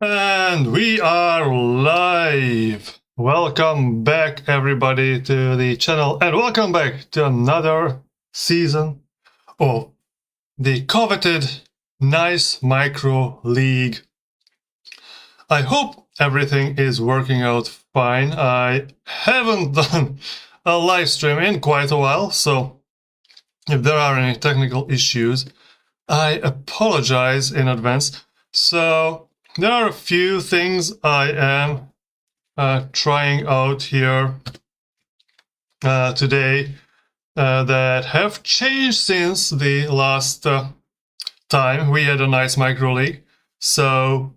And we are live! Welcome back everybody to the channel and welcome back to another season of the coveted Nice Micro League. I hope everything is working out fine. I haven't done a live stream in quite a while, so if there are any technical issues, I apologize in advance. So there are a few things I am trying out here today that have changed since the last time we had a nice micro league. So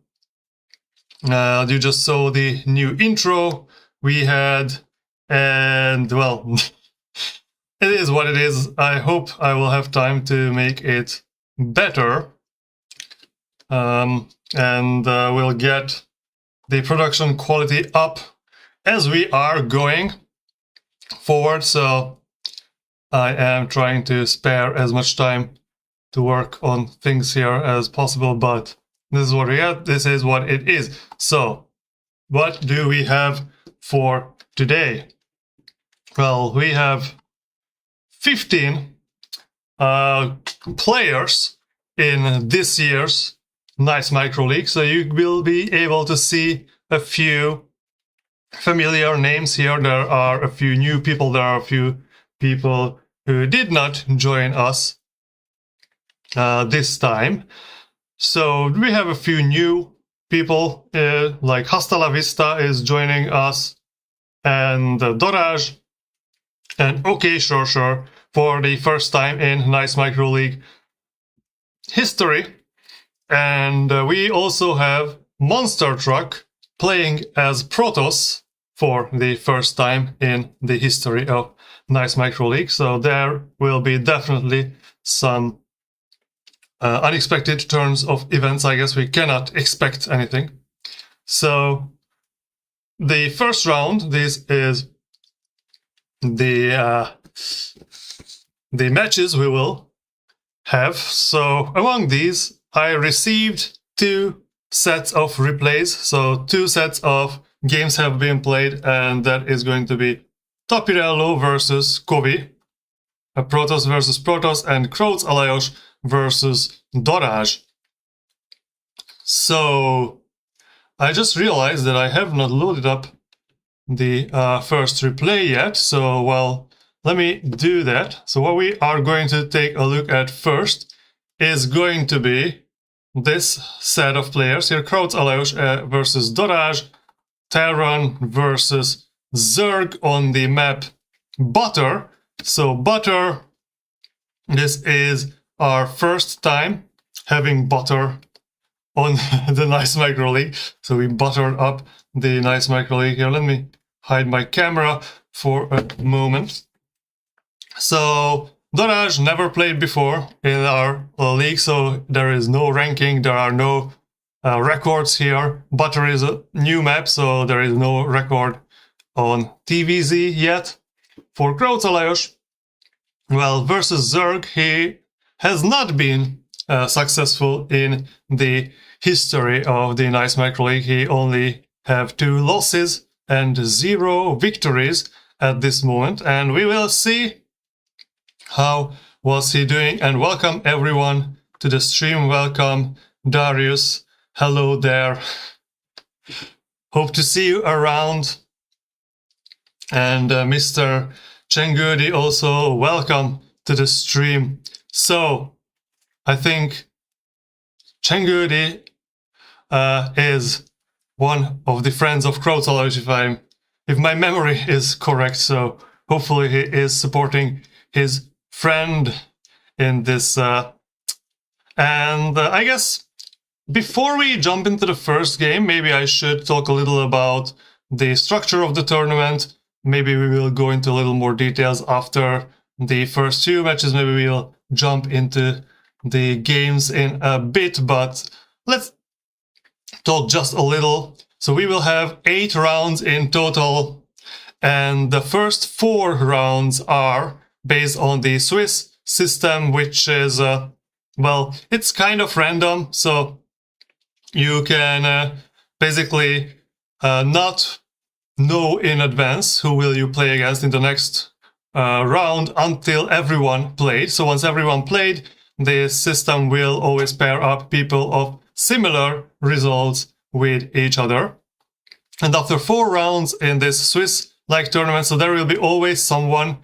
you just saw the new intro we had, and well, it is what it is. I hope I will have time to make it better. And we'll get the production quality up as we are going forward. So I am trying to spare as much time to work on things here as possible, but this is what we have. This is what it is. So what do we have for today? Well, we have 15 players in this year's Nice Micro League, so you will be able to see a few familiar names here. There are a few new people, there are a few people who did not join us this time. So we have a few new people, like Hasta La Vista is joining us, and Darázs, and OK Sure for the first time in Nice Micro League history. And we also have Monster Truck playing as Protoss for the first time in the history of Nice Micro League. So there will be definitely some unexpected turns of events. I guess we cannot expect anything. So the first round, this is the matches we will have. So among these, I received 2 sets of replays, so 2 sets of games have been played, and that is going to be Tapirello versus Kovi, Protoss versus Protoss, and Krautz Alajos versus Darázs. So I just realized that I have not loaded up the first replay yet, so well, let me do that. So what we are going to take a look at first is going to be this set of players here: Krautz Alajos versus Darázs, Terran versus Zerg on the map Butter. So Butter, this is our first time having Butter on the Nice Micro League. So we buttered up the Nice Micro League here. Let me hide my camera for a moment. So Darázs never played before in our league, so there is no ranking, there are no records here. Butter is a new map, so there is no record on TVZ yet. For Krautz Alajos, well, versus Zerg, he has not been successful in the history of the Nice Micro League. He only have 2 losses and 0 victories at this moment, and we will see how was he doing. And welcome everyone to the stream. Welcome Darázs. Hello there. Hope to see you around. And Mr. Chengudi also, welcome to the stream. So I think Chengudi is one of the friends of Krautz Alajos, if my memory is correct. So hopefully he is supporting his friend in this, and I guess before we jump into the first game, maybe I should talk a little about the structure of the tournament. Maybe we will go into a little more details after the first 2 matches. Maybe we'll jump into the games in a bit, but let's talk just a little. So we will have 8 rounds in total, and the first 4 rounds are based on the Swiss system, which is, well, it's kind of random, so you can basically not know in advance who will you play against in the next round until everyone played. So once everyone played, the system will always pair up people of similar results with each other. And after 4 rounds in this Swiss-like tournament, so there will be always someone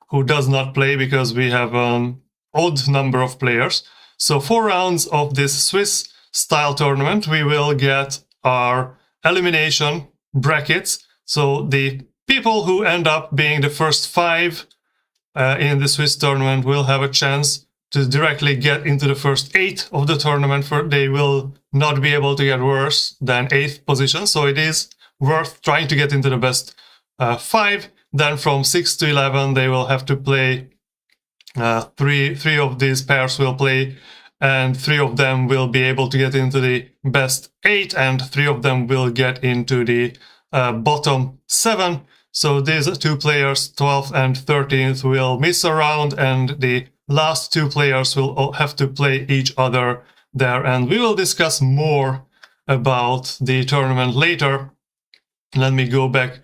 who does not play because we have an odd number of players. So 4 rounds of this Swiss-style tournament, we will get our elimination brackets. So the people who end up being the first 5 in the Swiss tournament will have a chance to directly get into the first 8 of the tournament. They will not be able to get worse than 8th position. So it is worth trying to get into the best 5. Then from 6 to 11, they will have to play. Three of these pairs will play, and 3 of them will be able to get into the best 8, and 3 of them will get into the bottom 7. So these 2 players, 12th and 13th, will miss a round, and the last 2 players will have to play each other there. And we will discuss more about the tournament later. Let me go back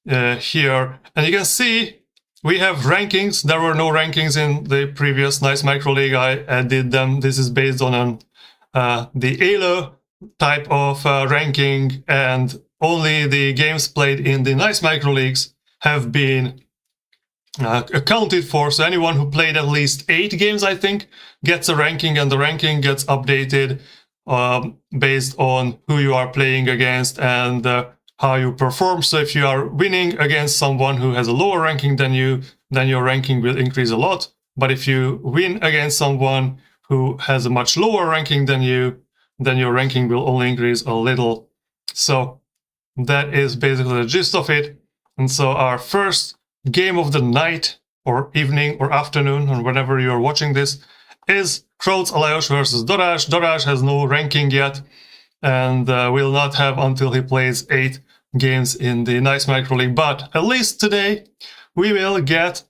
here, and you can see we have rankings. There were no rankings in the previous Nice Micro League. I added them. This is based on the ELO type of ranking, and only the games played in the Nice Micro Leagues have been accounted for. So anyone who played at least 8 games, I think, gets a ranking, and the ranking gets updated based on who you are playing against and how you perform. So if you are winning against someone who has a lower ranking than you, then your ranking will increase a lot. But if you win against someone who has a much lower ranking than you, then your ranking will only increase a little. So that is basically the gist of it. And so our first game of the night or evening or afternoon, or whenever you're watching this, is Krautz Alajos versus Darázs. Darázs has no ranking yet, and will not have until he plays 8 games in the Nice Micro League. But at least today we will get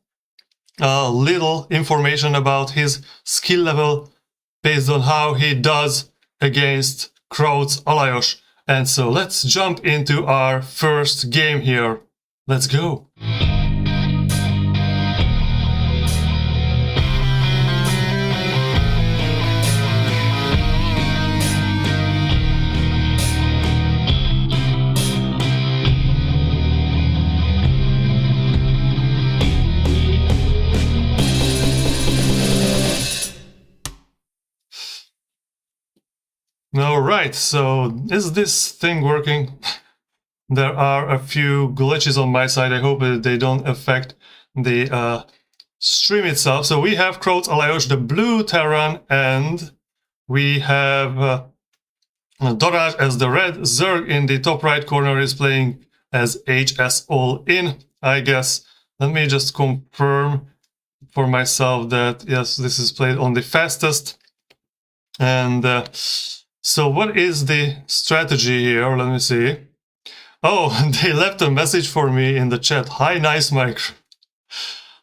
a little information about his skill level based on how he does against Krautz Alajos. And so let's jump into our first game here. Let's go. Alright, so is this thing working? There are a few glitches on my side. I hope they don't affect the stream itself. So we have Krautz Alajos, the blue Terran, and we have Darázs as the red. Zerg in the top right corner is playing as HS All In, I guess. Let me just confirm for myself that, yes, this is played on the fastest. And so what is the strategy here? Let me see. Oh, they left a message for me in the chat. Hi, Nice Micro.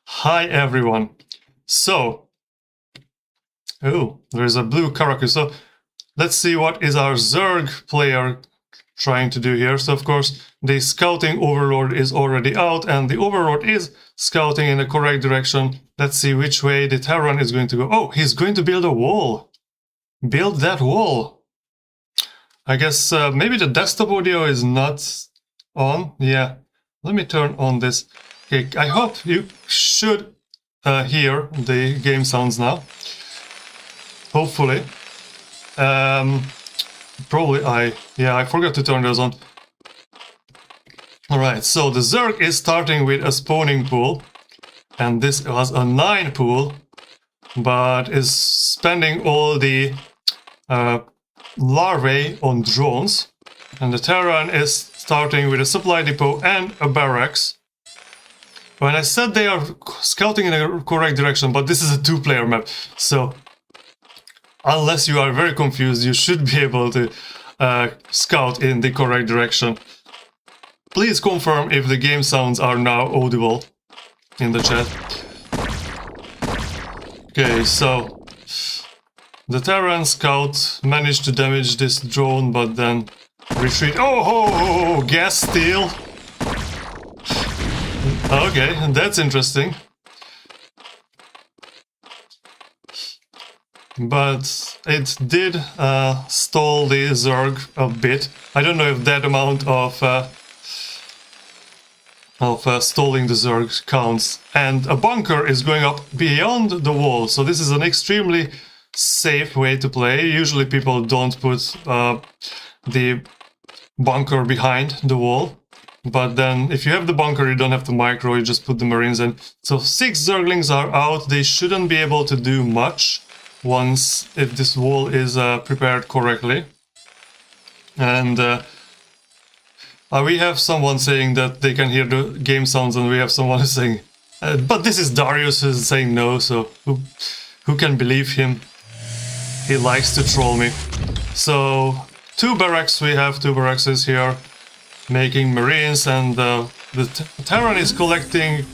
Hi, everyone. So, oh, there's a blue Karaku. So let's see what is our Zerg player trying to do here. So, of course, the scouting overlord is already out, and the overlord is scouting in the correct direction. Let's see which way the Terran is going to go. Oh, he's going to build a wall. Build that wall. I guess maybe the desktop audio is not on. Yeah, let me turn on this. Okay, I hope you should hear the game sounds now. Hopefully. Probably I forgot to turn those on. Alright, so the Zerg is starting with a spawning pool. And this was a 9 pool, but is spending all the larvae on drones, and the Terran is starting with a supply depot and a barracks. When I said they are scouting in the correct direction, but this is a 2-player map, so unless you are very confused, you should be able to scout in the correct direction. Please confirm if the game sounds are now audible in the chat. Okay, so the Terran scout managed to damage this drone, but then retreat. Oh, gas steal. Okay, that's interesting. But it did stall the Zerg a bit. I don't know if that amount of stalling the Zerg counts. And a bunker is going up beyond the wall, so this is an extremely safe way to play. Usually people don't put the bunker behind the wall, but then if you have the bunker you don't have to micro, you just put the Marines in. So 6 Zerglings are out. They shouldn't be able to do much once if this wall is prepared correctly. And we have someone saying that they can hear the game sounds, and we have someone saying but this is Darius who's saying no, so who can believe him? He likes to troll me. So 2 barracks, we have 2 barracks here making Marines, and the Terran is collecting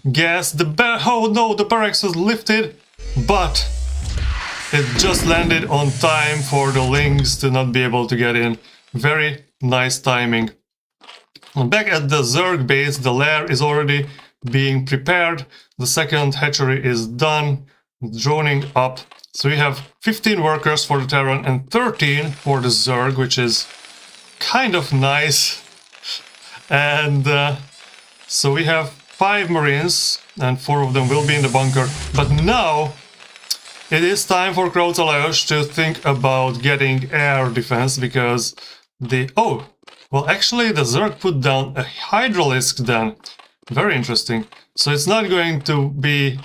gas. Oh no, the barracks was lifted, but it just landed on time for the Lings to not be able to get in. Very nice timing. And back at the Zerg base, the lair is already being prepared. The second hatchery is done, droning up. So we have 15 workers for the Terran and 13 for the Zerg, which is kind of nice. And so we have 5 Marines, and 4 of them will be in the bunker. But now it is time for Krautz Alajos to think about getting air defense, because well, actually the Zerg put down a Hydralisk then. Very interesting. So it's not going to be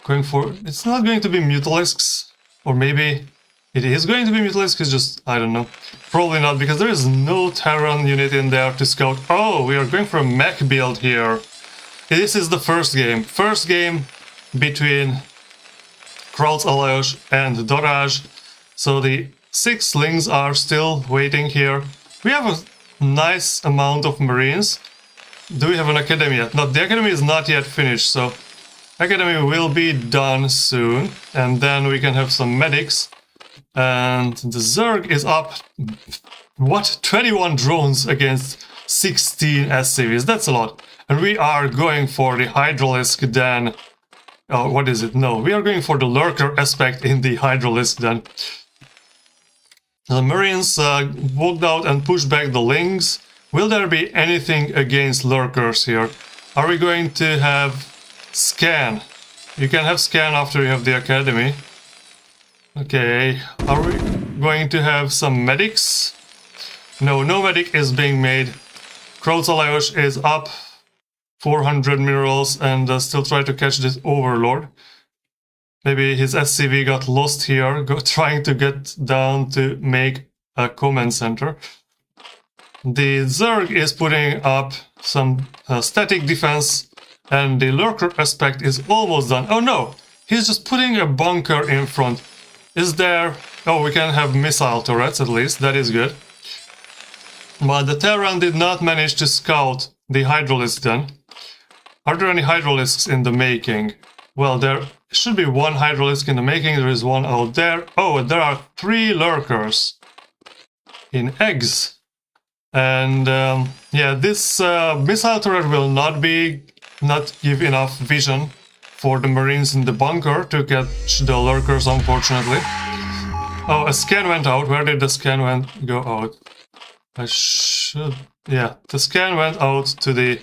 it's not going to be Mutalisks. Or maybe it is going to be Mutalisk, it's just, I don't know. Probably not, because there is no Terran unit in there to scout. Oh, we are going for a mech build here. This is the first game. First game between Krautz Alajos and Darázs. So the 6 Lings are still waiting here. We have a nice amount of Marines. Do we have an academy yet? No, the academy is not yet finished, so academy will be done soon, and then we can have some medics. And the Zerg is up, what, 21 drones against 16 SCVs, that's a lot. And we are going for the Hydralisk then. Oh, what is it? No, we are going for the Lurker aspect in the Hydralisk then. The Marines walked out and pushed back the Lings. Will there be anything against Lurkers here? Are we going to have scan? You can have scan after you have the academy. Okay, are we going to have some medics? No, no medic is being made. Krautz Alajos is up 400 minerals and still try to catch this overlord. Maybe his SCV got lost here, trying to get down to make a command center. The Zerg is putting up some static defense, and the Lurker aspect is almost done. Oh no, he's just putting a bunker in front. Is there... Oh, we can have missile turrets at least, that is good. But the Terran did not manage to scout the Hydralisk then. Are there any Hydralisks in the making? Well, there should be 1 Hydralisk in the making, there is 1 out there. Oh, there are 3 Lurkers in eggs. And yeah, this missile turret will not give enough vision for the Marines in the bunker to catch the Lurkers, unfortunately. Oh, a scan went out. Where did the scan go out? Yeah, the scan went out to the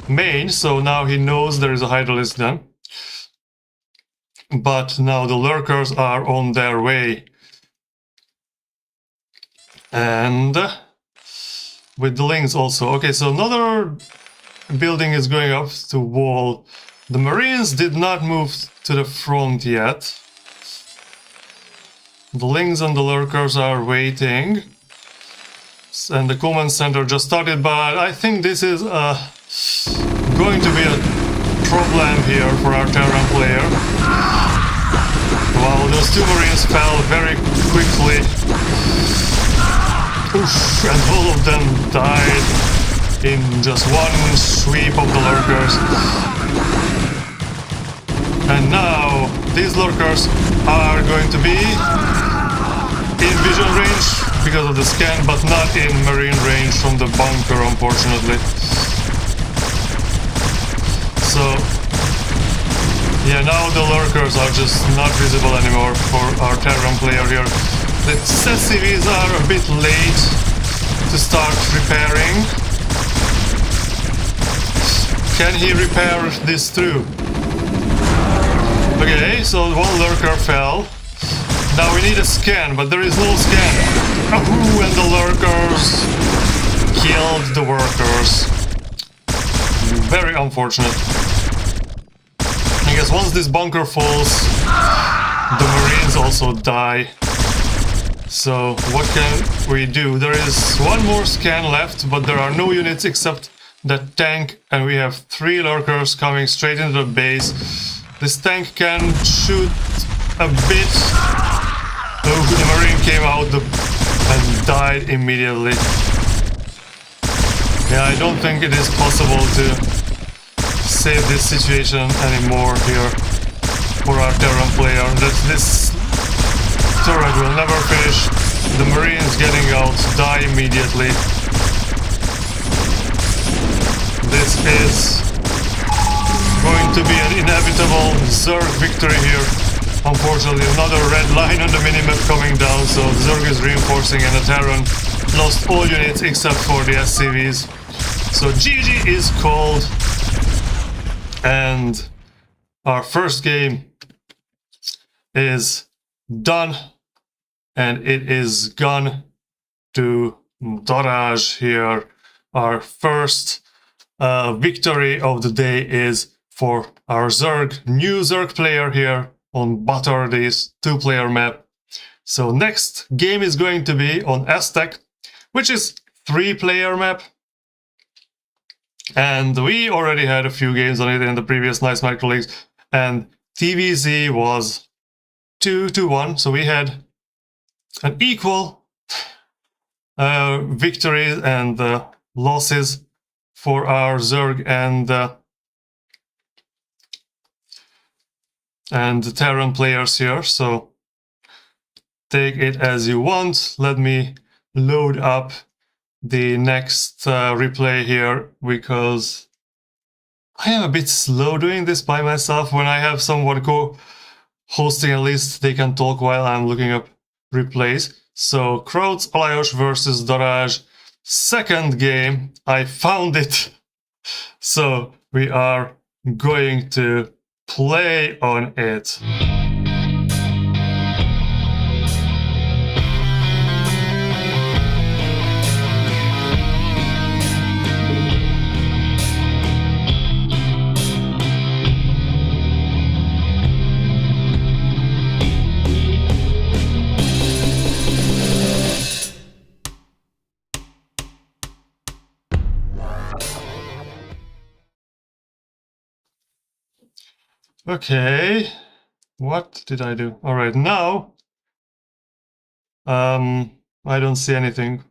main, so now he knows there is a Hydralisk then. But now the Lurkers are on their way. And with the Lings also. Okay, so another building is going up to wall. The Marines did not move to the front yet. The Lings and the Lurkers are waiting. And the command center just started, but I think this is going to be a problem here for our Terran player. Wow, those 2 Marines fell very quickly. Oof, and all of them died in just one sweep of the Lurkers. And now these Lurkers are going to be in vision range because of the scan, but not in marine range from the bunker, unfortunately. So, yeah, now the lurkers are just not visible anymore for our Terran player here. The SCVs are a bit late to start repairing. Can he repair this through? Okay, so one lurker fell. Now we need a scan, but there is no scan. Oh, and the lurkers killed the workers. Very unfortunate. I guess once this bunker falls, the Marines also die. So what can we do? There is one more scan left, but there are no units except that tank, and we have 3 lurkers coming straight into the base. This tank can shoot a bit. Oh, the Marine came out and died immediately. Yeah, I don't think it is possible to save this situation anymore here for our Terran player. This turret will never finish. The Marines getting out die immediately. This is going to be an inevitable Zerg victory here. Unfortunately, another red line on the minimap coming down, so Zerg is reinforcing and the Terran lost all units except for the SCVs. So GG is called, and our first game is done, and it is gone to Darázs here. Our first victory of the day is for our Zerg, new Zerg player here on Butter, this 2-player map. So next game is going to be on Aztec, which is 3-player map. And we already had a few games on it in the previous Nice Micro Leagues, and TVZ was 2-1, so we had an equal victories and losses for our Zerg and the Terran players here, so take it as you want. Let me load up the next replay here, because I am a bit slow doing this by myself. When I have someone co-hosting, at least they can talk while I'm looking up replays. So Krautz, Alajos versus Darázs, second game. I found it. So we are going to play on it. Okay, what did I do? All right, now I don't see anything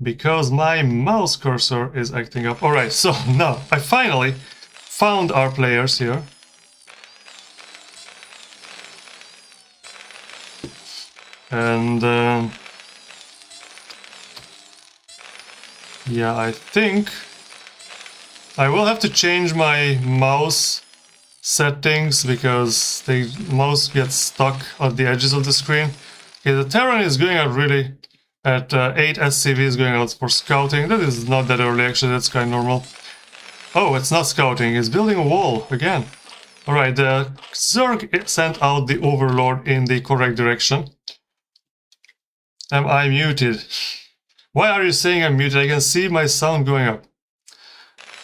because my mouse cursor is acting up. All right, so now I finally found our players here. And yeah, I think I will have to change my mouse settings because the mouse gets stuck at the edges of the screen. Okay, the Terran is going out really at 8 SCVs going out for scouting. That is not that early, actually, that's kind of normal. Oh, it's not scouting, it's building a wall again. Alright, the Zerg sent out the Overlord in the correct direction. Am I muted? Why are you saying I'm muted? I can see my sound going up.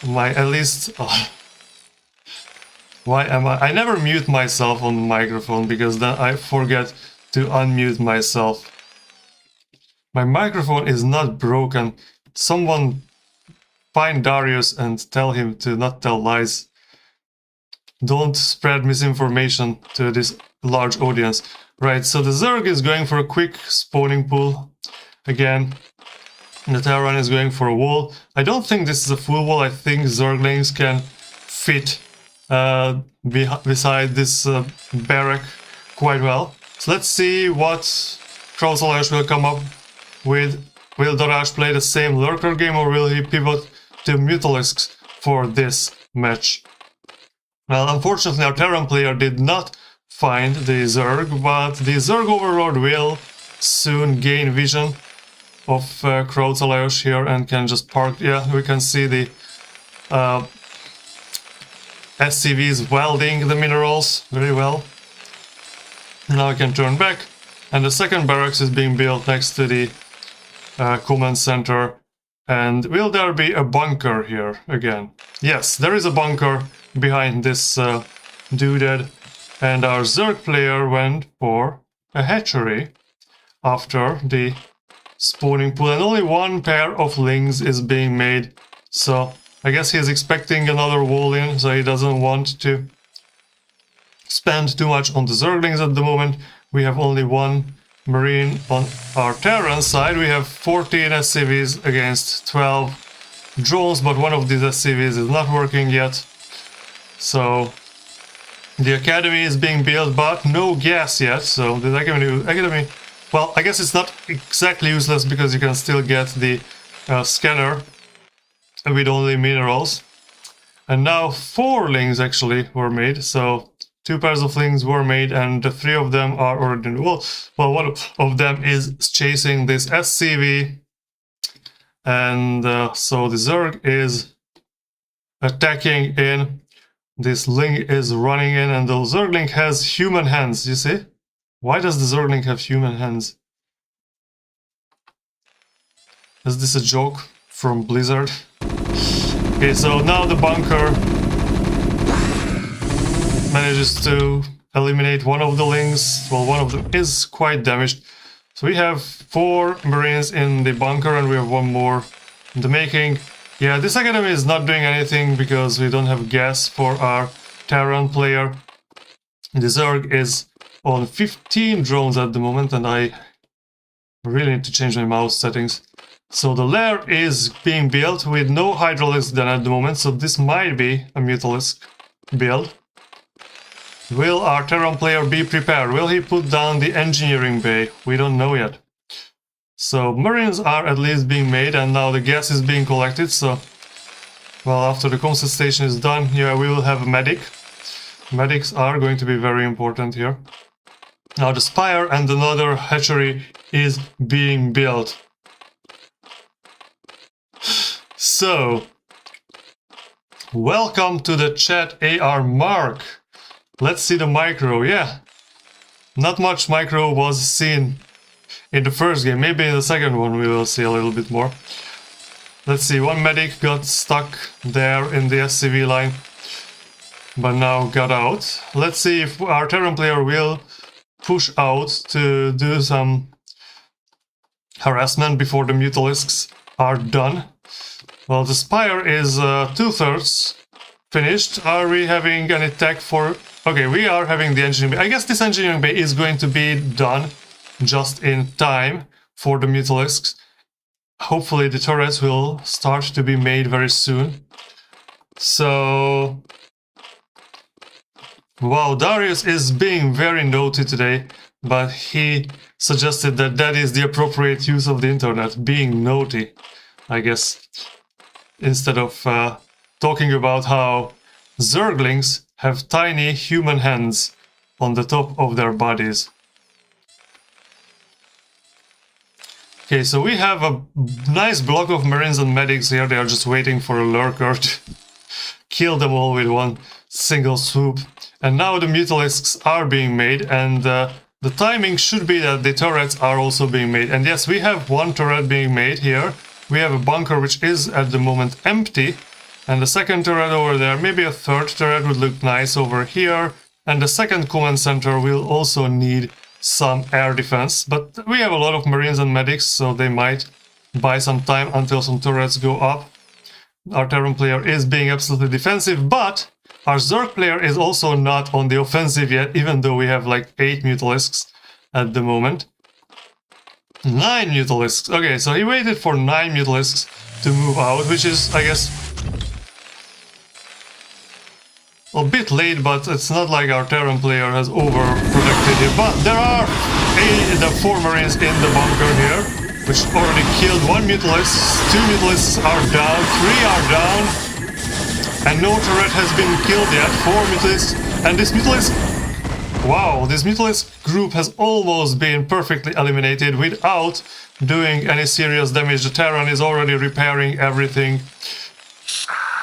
At least... Oh. Why am I never mute myself on the microphone, because then I forget to unmute myself. My microphone is not broken. Someone find Darius and tell him to not tell lies. Don't spread misinformation to this large audience. Right, so the Zerg is going for a quick spawning pool again. The Terran is going for a wall. I don't think this is a full wall. I think Zerglings can fit beside this barrack quite well. So let's see what Krautz Alajos will come up with. Will Darázs play the same lurker game, or will he pivot to Mutalisks for this match? Well, unfortunately our Terran player did not find the Zerg, but the Zerg Overlord will soon gain vision of Krautz Alajos here and can just park. Yeah, we can see the SCVs welding the minerals very well. Now I can turn back, and the second barracks is being built next to the command center. And will there be a bunker here again? Yes, there is a bunker behind this doodad, and our Zerg player went for a hatchery after the spawning pool, and only one pair of lings is being made, so I guess he's expecting another wall in, so he doesn't want to spend too much on the Zerglings at the moment. We have only one Marine on our Terran side. We have 14 SCVs against 12 drones, but one of these SCVs is not working yet. So the academy is being built, but no gas yet, so the academy, well, I guess it's not exactly useless because you can still get the scanner with only minerals. And now 4 lings actually were made, so 2 pairs of lings were made, and 3 of them are already in the wall. Well, one of them is chasing this SCV, and so the Zerg is attacking in. This ling is running in, and the Zergling has human hands, you see? Why does the Zergling have human hands? Is this a joke from Blizzard? Okay, so now the bunker manages to eliminate one of the lings. Well, one of them is quite damaged. So we have 4 Marines in the bunker, and we have 1 more in the making. Yeah, this academy is not doing anything because we don't have gas for our Terran player. The Zerg is on 15 drones at the moment, and I really need to change my mouse settings. So the lair is being built with no hydraulics done at the moment, so this might be a Mutalisk build. Will our Terran player be prepared? Will he put down the engineering bay? We don't know yet. So Marines are at least being made, and now the gas is being collected, so... Well, after the constant station is done, yeah, we will have a medic. Medics are going to be very important here. Now the spire and another hatchery is being built. So, welcome to the chat, AR Mark. Let's see the micro. Yeah, not much micro was seen in the first game. Maybe in the second one we will see a little bit more. Let's see, one medic got stuck there in the SCV line, but now got out. Let's see if our Terran player will push out to do some harassment before the Mutalisks are done. Well, the spire is 2/3 finished. Are we having any tech for... Okay, we are having the engineering bay. I guess this engineering bay is going to be done just in time for the Mutalisks. Hopefully the turrets will start to be made very soon. So... Wow, Darázs is being very naughty today, but he suggested that that is the appropriate use of the internet, being naughty, I guess. Instead of talking about how Zerglings have tiny human hands on the top of their bodies. Okay, so we have a nice block of Marines and Medics here. They are just waiting for a lurker to kill them all with one single swoop. And now the Mutalisks are being made, and the timing should be that the turrets are also being made. And yes, we have one turret being made here. We have a bunker which is at the moment empty, and the second turret over there, maybe a third turret would look nice over here, and the second command center will also need some air defense, but we have a lot of Marines and Medics, so they might buy some time until some turrets go up. Our Terran player is being absolutely defensive, but our Zerg player is also not on the offensive yet, even though we have like 8 Mutalisks at the moment. 9 Mutalisks. Okay, so he waited for 9 Mutalisks to move out, which is, I guess... a bit late, but it's not like our Terran player has overprotected here. But there are the 4 Marines in the bunker here, which already killed 1 Mutalist, 2 Mutalists are down, 3 are down, and no turret has been killed yet, 4 Mutalists, and this Mutalist... Wow, this Mutalist group has almost been perfectly eliminated without doing any serious damage. The Terran is already repairing everything.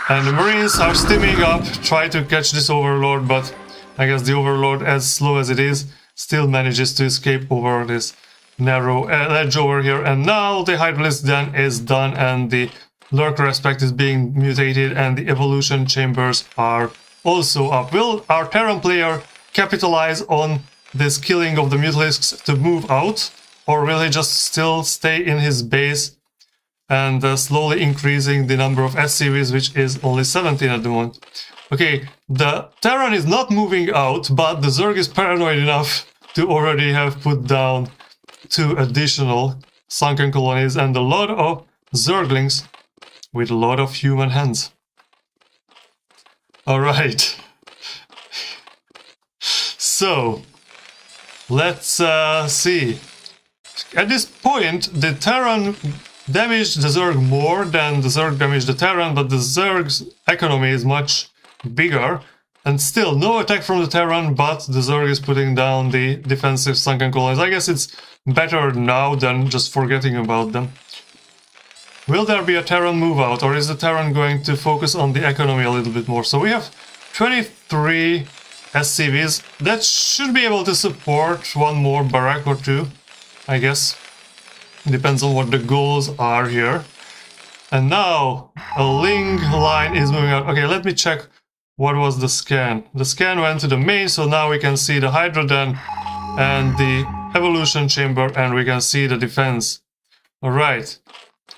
And the Marines are steaming up, try to catch this Overlord, but I guess the Overlord, as slow as it is, still manages to escape over this narrow ledge over here. And now the Hydralisk Den is done, and the Lurker aspect is being mutated, and the evolution chambers are also up. Will our Terran player capitalize on this killing of the Mutalisks to move out, or will he just still stay in his base and slowly increasing the number of SCVs, which is only 17 at the moment? Okay, the Terran is not moving out, but the Zerg is paranoid enough to already have put down 2 additional sunken colonies and a lot of Zerglings with a lot of human hands. Alright. So, let's see. At this point, the Terran damaged the Zerg more than the Zerg damaged the Terran, but the Zerg's economy is much bigger. And still, no attack from the Terran, but the Zerg is putting down the defensive sunken colonies. I guess it's better now than just forgetting about them. Will there be a Terran move out, or is the Terran going to focus on the economy a little bit more? So we have 23 SCVs. That should be able to support 1 more barrack or 2, I guess. Depends on what the goals are here. And now a Ling line is moving out. Okay, let me check what was the scan. The scan went to the main, so now we can see the Hydra Den and the evolution chamber, and we can see the defense. Alright,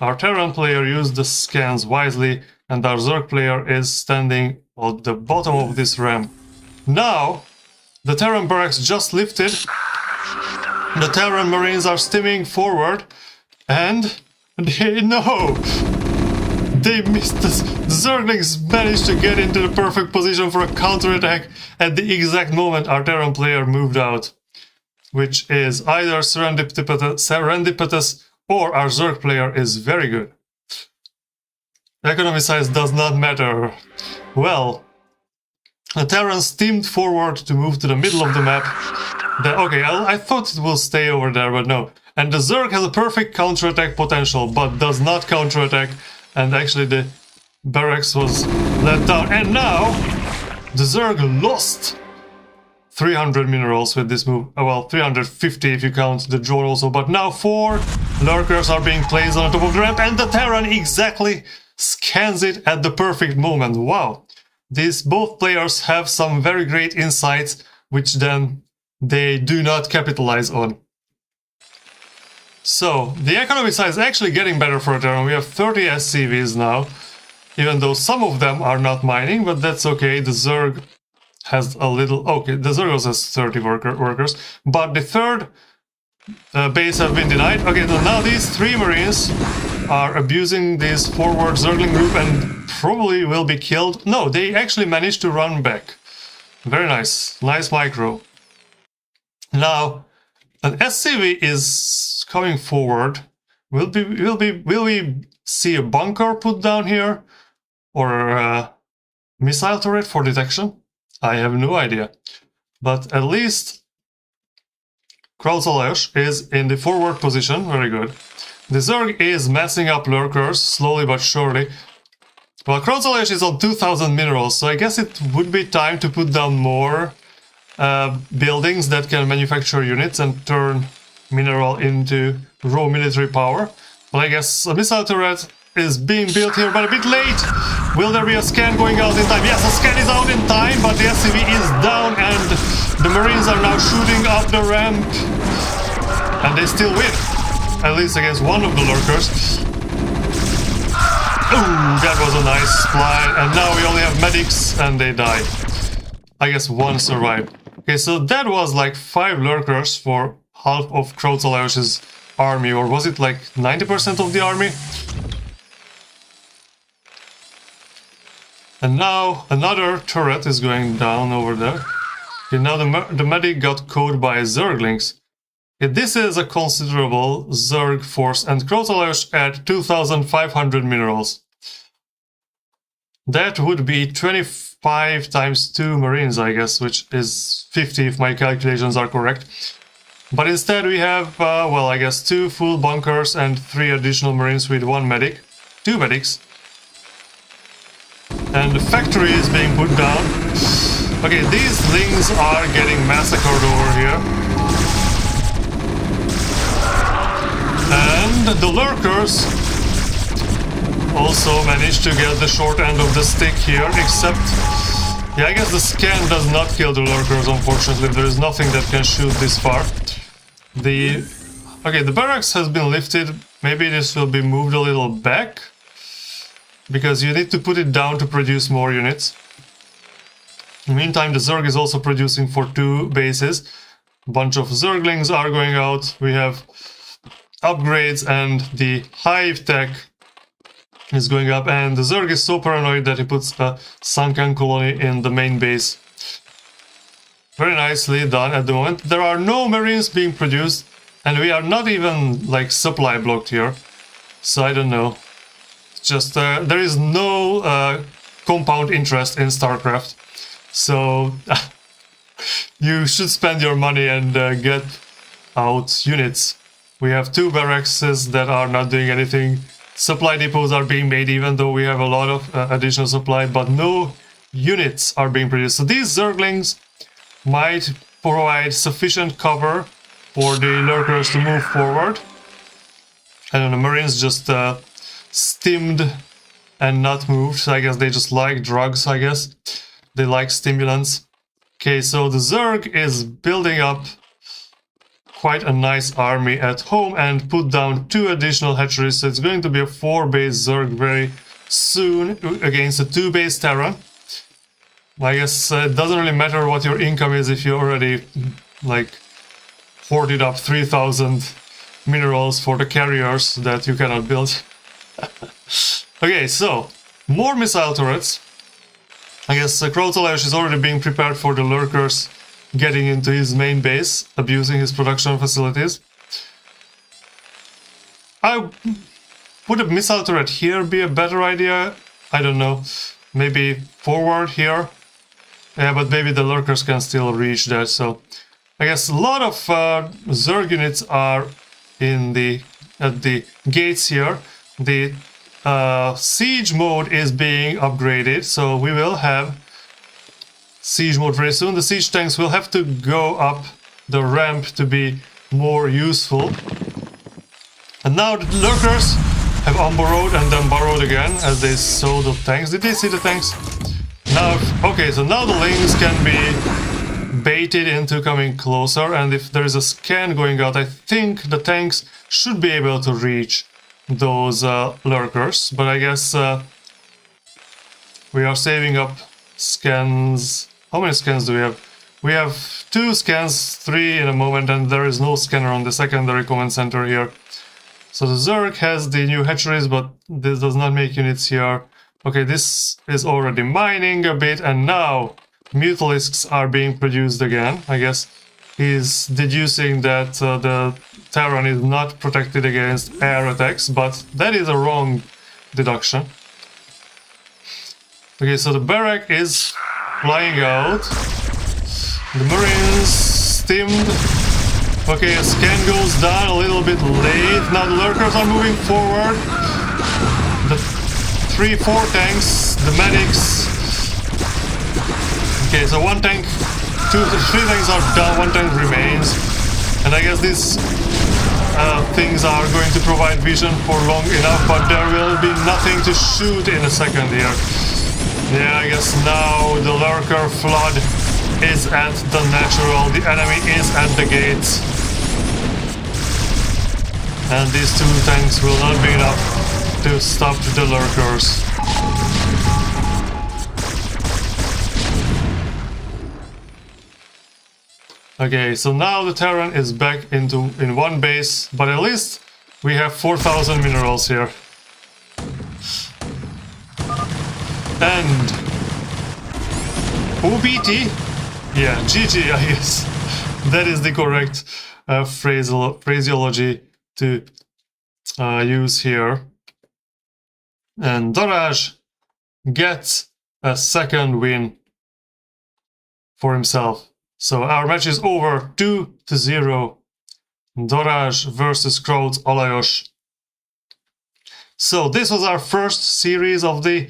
our Terran player used the scans wisely, and our Zerg player is standing at the bottom of this ramp. Now, the Terran barracks just lifted. The Terran Marines are steaming forward, and they missed this. The Zerglings managed to get into the perfect position for a counterattack at the exact moment our Terran player moved out, which is either serendipitous or our Zerg player is very good. Economy size does not matter. Well, the Terran steamed forward to move to the middle of the map. Okay, I thought it will stay over there, but no. And the Zerg has a perfect counterattack potential, but does not counterattack. And actually the barracks was let down. And now the Zerg lost 300 minerals with this move. Well, 350 if you count the drone also. But now 4 lurkers are being placed on the top of the ramp, and the Terran exactly scans it at the perfect moment. Wow. These both players have some very great insights, which then they do not capitalize on. So, the economy size is actually getting better for a Terran. We have 30 SCVs now, even though some of them are not mining, but that's okay. The Zerg has a little... Okay, the Zerg also has 30 workers, but the third base have been denied. Okay, so now these 3 Marines are abusing this forward Zergling group and probably will be killed. No, they actually managed to run back. Very nice. Nice micro. Now, an SCV is coming forward. Will we see a bunker put down here? Or a missile turret for detection? I have no idea. But at least Krautz is in the forward position. Very good. The Zerg is messing up lurkers, slowly but surely. Well, Krautz is on 2000 minerals, so I guess it would be time to put down more buildings that can manufacture units and turn mineral into raw military power. Well, I guess a missile turret is being built here, but a bit late. Will there be a scan going out in time? Yes, a scan is out in time, but the SCV is down and the Marines are now shooting up the ramp. And they still win. At least against one of the lurkers. Ooh, that was a nice spline. And now we only have medics and they died. I guess 1 survived. Okay, so that was like 5 lurkers for half of Krautz's army. Or was it like 90% of the army? And now another turret is going down over there. Okay, now the medic got caught by Zerglings. Okay, this is a considerable Zerg force, and Krautz at 2,500 minerals. That would be 25 times 2 Marines, I guess, which is 50 if my calculations are correct. But instead we have, well, I guess 2 full bunkers and 3 additional Marines with 1 medic. 2 medics. And the factory is being put down. Okay, these things are getting massacred over here. And the lurkers also managed to get the short end of the stick here, except... yeah, I guess the scan does not kill the lurkers, unfortunately. There is nothing that can shoot this far. Okay, the barracks has been lifted. Maybe this will be moved a little back, because you need to put it down to produce more units. In the meantime, the Zerg is also producing for 2 bases. A bunch of Zerglings are going out. We have upgrades, and the hive tech is going up, and the Zerg is so paranoid that he puts a sunken colony in the main base. Very nicely done at the moment. There are no Marines being produced, and we are not even, like, supply blocked here. So I don't know. Just, there is no compound interest in StarCraft. So you should spend your money and get out units. We have 2 barracks that are not doing anything. Supply depots are being made, even though we have a lot of additional supply, but no units are being produced. So these Zerglings might provide sufficient cover for the lurkers to move forward. And the Marines just stimmed and not moved. So I guess they just like drugs, I guess. They like stimulants. Okay, so the Zerg is building up quite a nice army at home and put down 2 additional hatcheries. So it's going to be a 4-base Zerg very soon against a 2-base Terran. I guess it doesn't really matter what your income is if you already, like, hoarded up 3,000 minerals for the carriers that you cannot build. Okay, so more missile turrets. I guess Krautz is already being prepared for the lurkers getting into his main base, abusing his production facilities. Would a missile turret here be a better idea? I don't know. Maybe forward here? Yeah, but maybe the lurkers can still reach that, so... I guess a lot of Zerg units are at the gates here. The siege mode is being upgraded, so we will have siege mode very soon. The siege tanks will have to go up the ramp to be more useful. And now the lurkers have unburrowed and then burrowed again as they saw the tanks. Did they see the tanks? Now, okay, so now the lings can be baited into coming closer, and if there is a scan going out, I think the tanks should be able to reach those lurkers, but I guess we are saving up scans. How many scans do we have? We have 2 scans, 3 in a moment, and there is no scanner on the secondary command center here. So the Zerg has the new hatcheries, but this does not make units here. Okay, this is already mining a bit, and now Mutalisks are being produced again. I guess he's deducing that the Terran is not protected against air attacks, but that is a wrong deduction. Okay, so the barrack is flying out. The Marines stimmed. Okay, a scan goes down a little bit late. Now the lurkers are moving forward. The 3-4 tanks, the medics. Okay, so 1 tank, 2 to 3 tanks are down, 1 tank remains. And I guess these things are going to provide vision for long enough, but there will be nothing to shoot in a second here. Yeah, I guess now the lurker flood is at the natural, the enemy is at the gates. And these 2 tanks will not be enough to stop the lurkers. Okay, so now the Terran is back in 1 base, but at least we have 4,000 minerals here. And OBT? Yeah, GG, I guess. That is the correct phraseology to use here. And Darázs gets a second win for himself. So our match is over, 2-0. Darázs versus Krautz Alajos. So this was our first series of the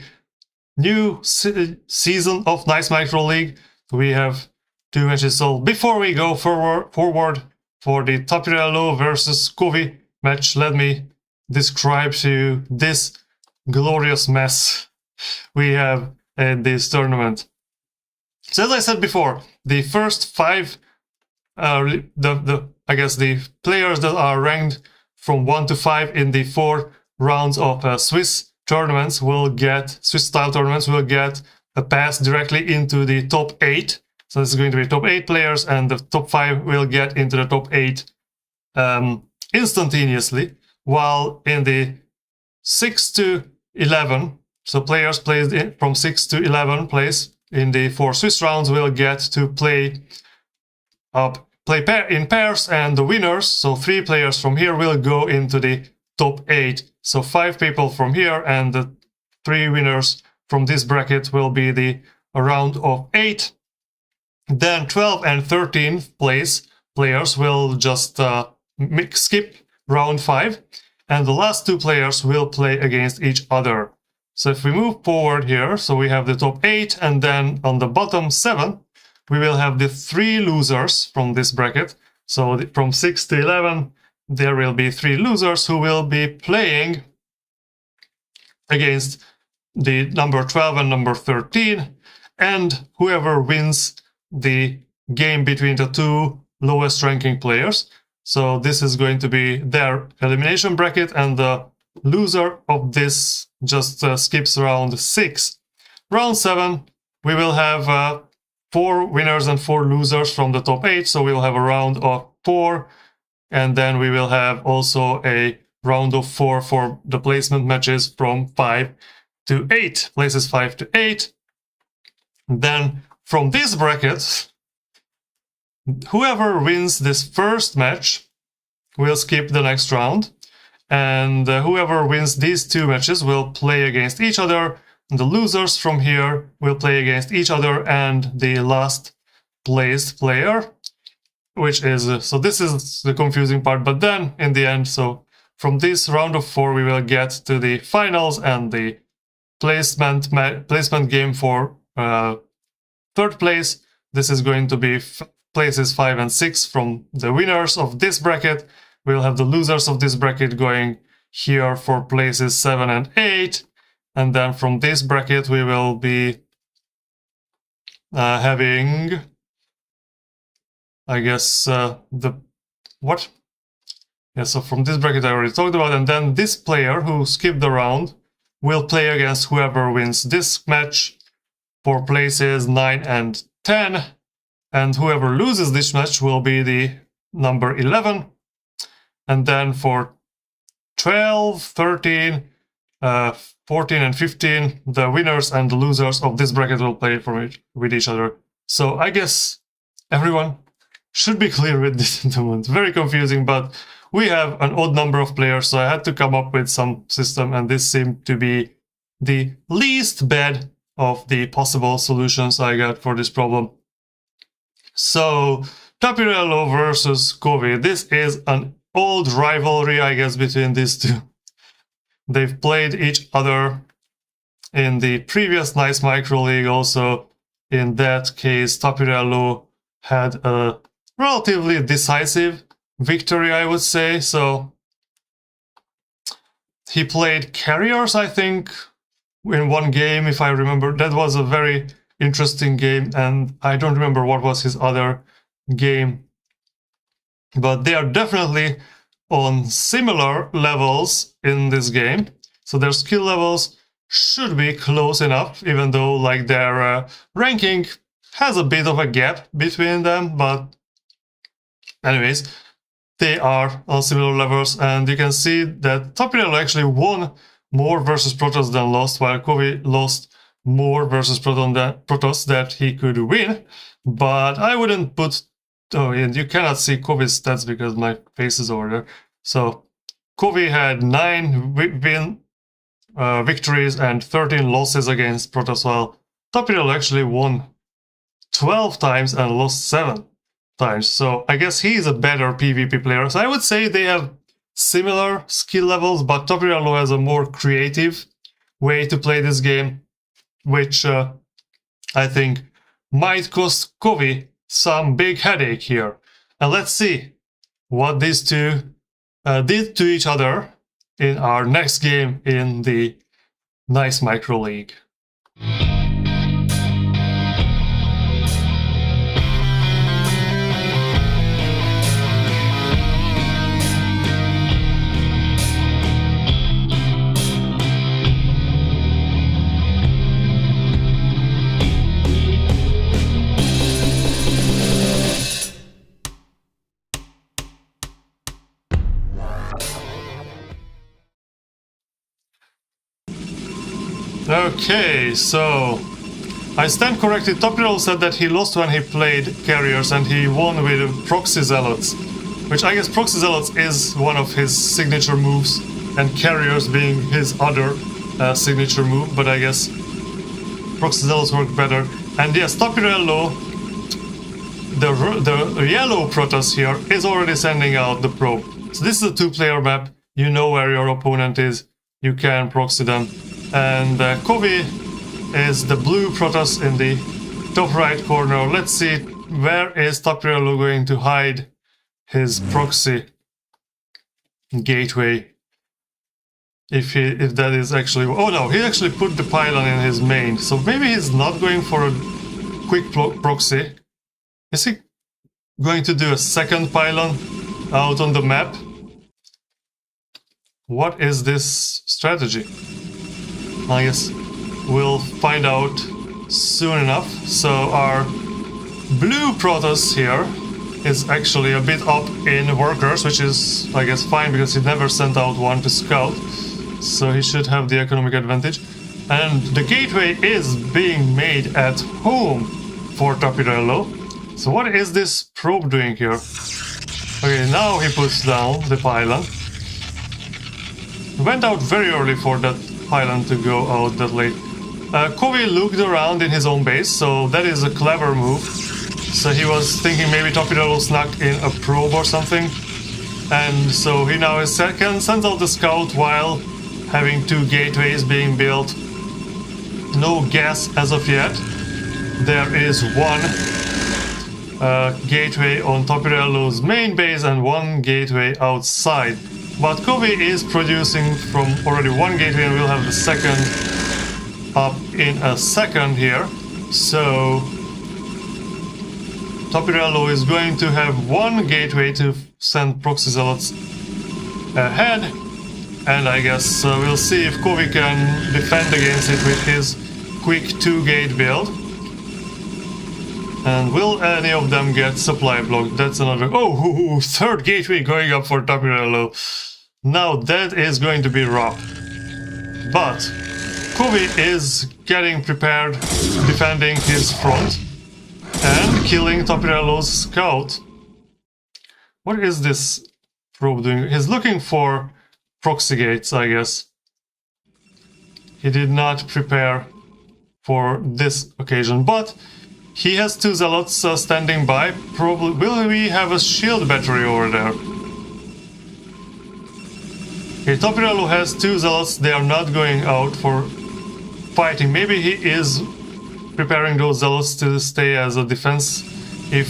new season of Nice Micro League. We have 2 matches. So before we go forward for the Tapirello versus Kovi match, let me describe to you this glorious mess we have at this tournament. So as I said before, the first 5, I guess the players that are ranked from 1 to 5 in the 4 rounds of Swiss tournaments will get, Swiss style tournaments will get a pass directly into the top 8. So this is going to be top 8 players, and the top 5 will get into the top 8 instantaneously, while in the 6 to 11, so players placed from 6 to 11 place in the 4 Swiss rounds will get to play in pairs, and the winners, so 3 players from here, will go into the top 8. So 5 people from here, and the 3 winners from this bracket will be the round of 8. Then 12 and 13 place players will just skip round 5, and the last 2 players will play against each other. So if we move forward here, so we have the top 8, and then on the bottom 7, we will have the 3 losers from this bracket. So from 6 to 11, there will be 3 losers who will be playing against the number 12 and number 13, and whoever wins the game between the 2 lowest ranking players. So this is going to be their elimination bracket, and the loser of this just skips round 6. Round 7, we will have 4 winners and 4 losers from the top 8, so we'll have a round of 4, and then we will have also a round of 4 for the placement matches from 5 to 8, places 5 to 8. Then from this bracket, whoever wins this first match will skip the next round, and whoever wins these 2 matches will play against each other. The losers from here will play against each other and the last placed player, which is, so this is the confusing part, but then in the end, so from this round of 4 we will get to the finals and the placement game for 3rd place. This is going to be places 5 and 6 from the winners of this bracket. We'll have the losers of this bracket going here for places 7 and 8. And then from this bracket, we will be having, I guess, what? Yeah, so from this bracket I already talked about. And then this player who skipped the round will play against whoever wins this match for places 9 and 10. And whoever loses this match will be the number 11. And then for 12, 13, 14 and 15, the winners and the losers of this bracket will play with each other. So I guess everyone should be clear with this tournament. Very confusing, but we have an odd number of players, so I had to come up with some system, and this seemed to be the least bad of the possible solutions I got for this problem. So Tapirello versus Kovi. This is an old rivalry, I guess, between these 2. They've played each other in the previous Nice Micro League also. In that case, Tapirello had a relatively decisive victory, I would say. So he played carriers, I think, in one game, if I remember. That was a very interesting game, and I don't remember what was his other game. But they are definitely on similar levels in this game. So their skill levels should be close enough, even though like their ranking has a bit of a gap between them. But anyways, they are on similar levels, and you can see that Tapirello actually won more versus Protoss than lost, while Kovi lost more versus Protoss that he could win, but I wouldn't put... Oh, and you cannot see Kovi's stats because my face is over there. So Kovi had 9 victories and 13 losses against Protoss, while Tapirello actually won 12 times and lost 7 times. So I guess he's a better PvP player. So I would say they have similar skill levels, but Tapirello has a more creative way to play this game, which I think might cost Kovi some big headache here. And let's see what these two did to each other in our next game in the Nice Micro League. Okay, so I stand corrected. Tapirello said that he lost when he played carriers and he won with proxy zealots, which I guess proxy zealots is one of his signature moves, and carriers being his other signature move, but I guess proxy zealots work better. And yes, Tapirello, the yellow Protoss here, is already sending out the probe. So this is a 2-player map. You know where your opponent is. You can proxy them. And Kovi is the blue Protoss in the top right corner. Let's see, where is Tapirello going to hide his proxy gateway? If that is actually... Oh no, he actually put the pylon in his main. So maybe he's not going for a quick proxy. Is he going to do a second pylon out on the map? What is this strategy? I guess we'll find out soon enough. So our blue Protoss here is actually a bit up in workers, which is, I guess, fine because he never sent out one to scout. So he should have the economic advantage. And the gateway is being made at home for Tapirello. So what is this probe doing here? Okay, now he puts down the pylon. He went out very early for that pylon to go out that late. Kovi looked around in his own base, so that is a clever move. So he was thinking maybe Tapirello snuck in a probe or something. And so he now can send out the scout while having 2 gateways being built. No gas as of yet. There is 1 gateway on Tapirello's main base and 1 gateway outside. But Kovi is producing from already 1 gateway and we'll have the second up in a second here. So Tapirello is going to have 1 gateway to send proxy zealots ahead. And I guess we'll see if Kovi can defend against it with his quick 2-gate build. And will any of them get supply blocked? That's another... Oh, 3rd gateway going up for Tapirello. Now that is going to be rough. But Kovi is getting prepared, defending his front, and killing Tapirello's scout. What is this probe doing? He's looking for proxy gates, I guess. He did not prepare for this occasion, but he has 2 zealots standing by. Probably will we have a shield battery over there? Okay, Tapirello has 2 zealots. They are not going out for fighting. Maybe he is preparing those zealots to stay as a defense if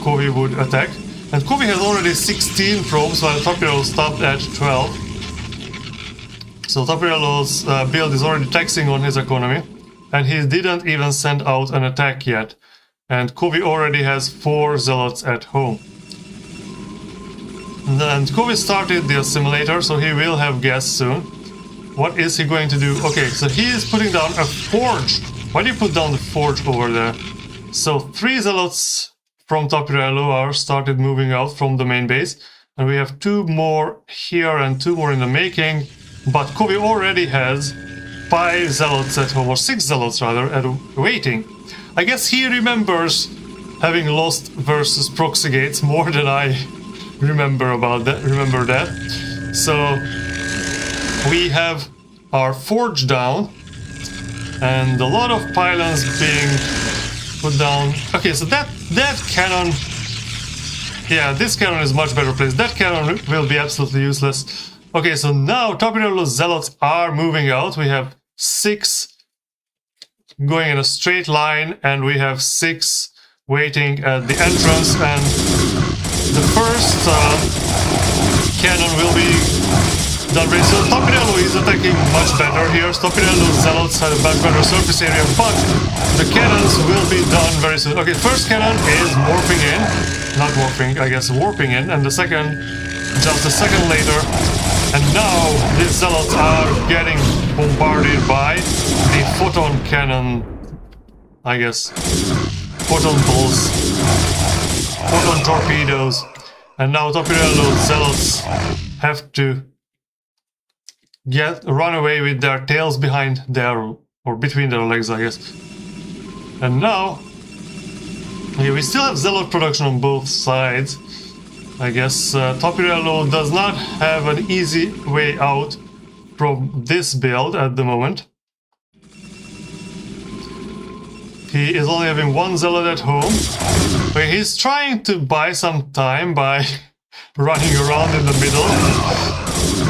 Kovi would attack. And Kovi has already 16 probes while Tapirello stopped at 12. So Tapirello's build is already taxing on his economy. And he didn't even send out an attack yet. And Kovi already has 4 zealots at home. And Kovi started the assimilator, so he will have gas soon. What is he going to do? Okay, so he is putting down a forge. Why do you put down the forge over there? So 3 zealots from Tapirello are started moving out from the main base. And we have 2 more here and 2 more in the making. But Kovi already has 5 zealots at home, or 6 zealots rather, waiting. I guess he remembers having lost versus proxy gates more than I remember that. So we have our forge down and a lot of pylons being put down. Okay, so that cannon, yeah, this cannon is much better placed. That cannon will be absolutely useless. Okay, so now Tapirello's zealots are moving out. We have 6 going in a straight line, and we have 6 waiting at the entrance, and the first cannon will be done very soon. Tapirello is attacking much better here. Tapirello's zealots had a much better surface area, but the cannons will be done very soon. Okay, first cannon is morphing in. Not morphing, I guess warping in, and the second just a second later. And now these zealots are getting bombarded by the photon cannon, I guess. Photon balls. Photon torpedoes. And now Tapirello's zealots have to run away with their tails behind their, or between their legs, I guess. And now, okay, we still have zealot production on both sides. I guess Tapirello does not have an easy way out from this build at the moment. He is only having 1 zealot at home, but he's trying to buy some time by running around in the middle,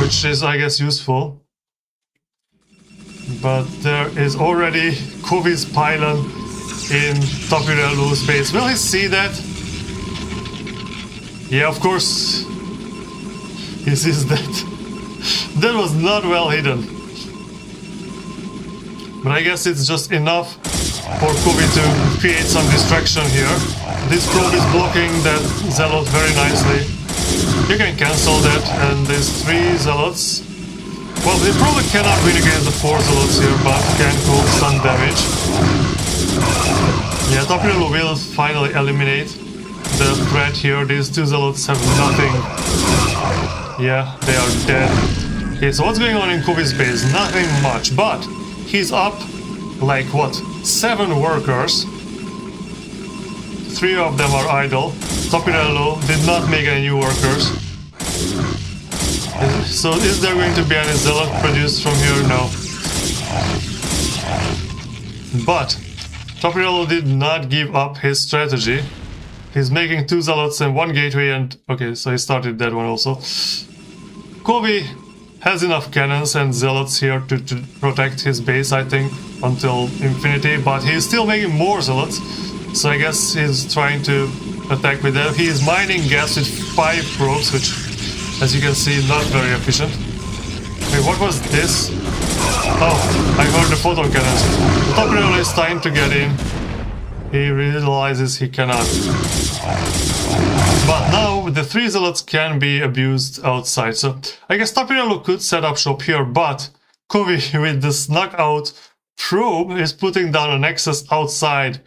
which is, I guess, useful. But there is already Kovi's pylon in Tapirello's base. Will he see that? Yeah, of course, he sees that. That was not well hidden. But I guess it's just enough for Kovi to create some distraction here. This probe is blocking that zealot very nicely. You can cancel that, and these 3 zealots... Well, they probably cannot win against the 4 zealots here, but can cause some damage. Yeah, Tapirello will finally eliminate the threat here. These 2 zealots have nothing. Yeah, they are dead. Okay, so what's going on in Kovi's base? Nothing much, but he's up like what? 7 workers. 3 of them are idle. Tapirello did not make any new workers. So is there going to be any zealot produced from here? No. But Tapirello did not give up his strategy. He's making 2 zealots and 1 gateway, and okay, so he started that one also. Kovi has enough cannons and zealots here to protect his base, I think, until infinity, but he's still making more zealots, so I guess he's trying to attack with them. He is mining gas with 5 probes, which, as you can see, not very efficient. Wait, what was this? Oh, I heard the photon cannons. Tapirello is trying to get in. He realizes he cannot. But now the 3 zealots can be abused outside. So I guess Tapirello could set up shop here, but Kovi with this knockout probe is putting down a nexus outside.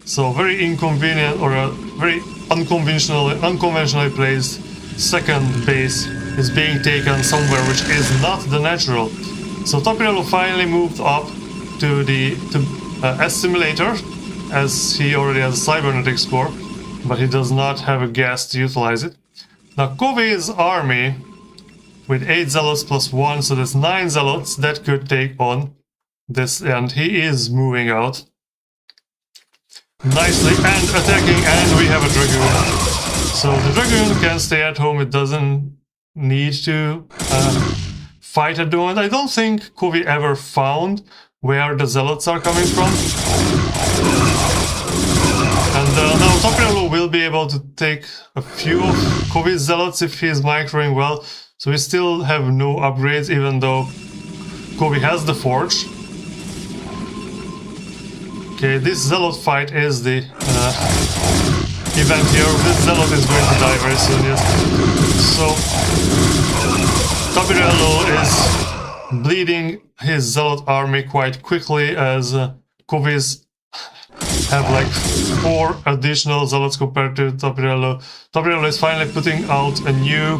So very inconvenient, or a very unconventionally placed second base is being taken somewhere which is not the natural. So Tapirello finally moved up to the assimilator, as he already has a cybernetics core, but he does not have a gas to utilize it. Now Kovi's army with 8 zealots plus 1, so that's 9 zealots that could take on this, and he is moving out nicely and attacking, and we have a dragoon. So the dragoon can stay at home, it doesn't need to fight at the moment. I don't think Kovi ever found where the zealots are coming from. And now Tapirello will be able to take a few of Kovi's zealots if he's microing well. So we still have no upgrades, even though Kovi has the forge. Okay, this zealot fight is the event here. This zealot is going to die very soon, yes. So Tapirello is bleeding his zealot army quite quickly, as Kovi's have like 4 additional zealots compared to Tapirello. Tapirello is finally putting out a new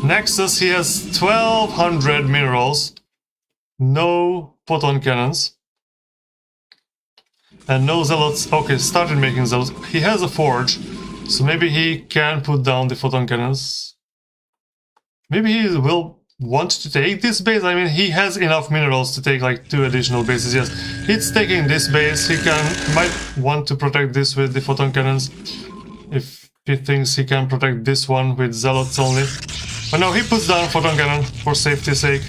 nexus. He has 1200 minerals. no photon cannons. And no zealots. Okay, started making zealots. He has a forge, so maybe he can put down the photon cannons. Maybe he will want to take this base. I mean, he has enough minerals to take like 2 additional bases. Yes, he's taking this base. He might want to protect this with the photon cannons if he thinks he can protect this one with zealots only. But no, he puts down photon cannon for safety's sake.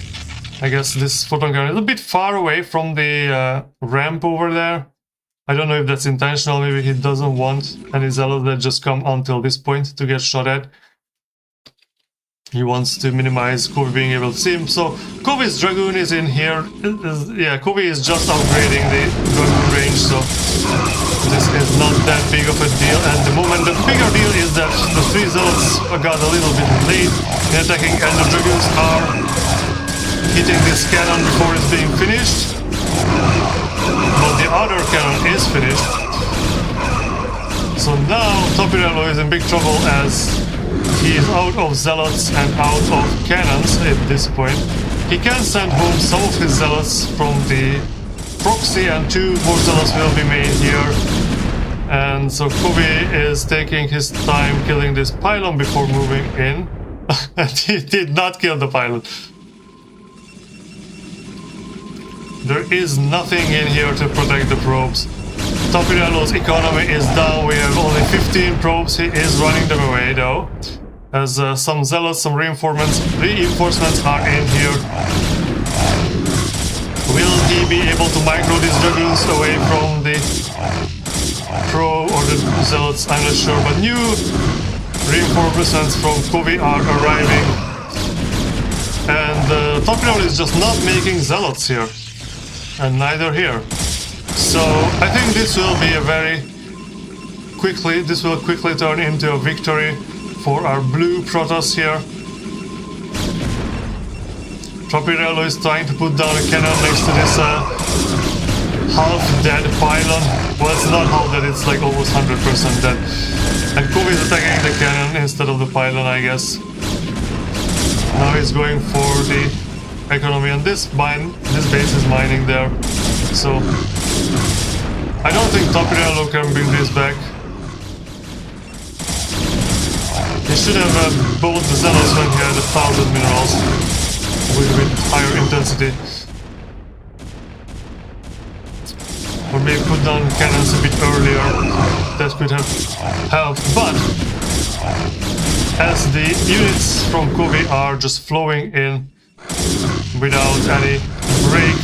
I guess this photon cannon is a bit far away from the ramp over there. I don't know if that's intentional. Maybe he doesn't want any zealots that just come until this point to get shot at. He wants to minimize Kovi being able to see him. So Kovi's Dragoon is in here. Yeah, Kovi is just upgrading the Dragoon range, so this is not that big of a deal. And the moment the bigger deal is that the 3 zealots got a little bit late in attacking, and the Dragoons are hitting this cannon before it's being finished. But the other cannon is finished. So now Tapirello is in big trouble as he is out of zealots and out of cannons at this point. He can send home some of his zealots from the proxy, and 2 more zealots will be made here. And so Kovi is taking his time killing this pylon before moving in. And he did not kill the pylon. There is nothing in here to protect the probes. Tapirello's economy is down. We have only 15 probes. He is running them away though. As some zealots, some reinforcements are in here. Will he be able to micro these dragoons away from the pro or the zealots? I'm not sure, but new reinforcements from Kovi are arriving. And Tapirello is just not making zealots here. And neither here. So I think this will be a this will quickly turn into a victory for our blue Protoss here. Tapirello is trying to put down a cannon next to this half-dead pylon. Well, it's not half dead, it's like almost 100% dead. And Kovi is attacking the cannon instead of the pylon, I guess. Now he's going for the economy, and this base is mining there. So I don't think Tapirello can bring this back. He should have both the zealots when he had 1,000 minerals with higher intensity. Or maybe put down cannons a bit earlier. That could have helped. But as the units from Kovi are just flowing in without any break,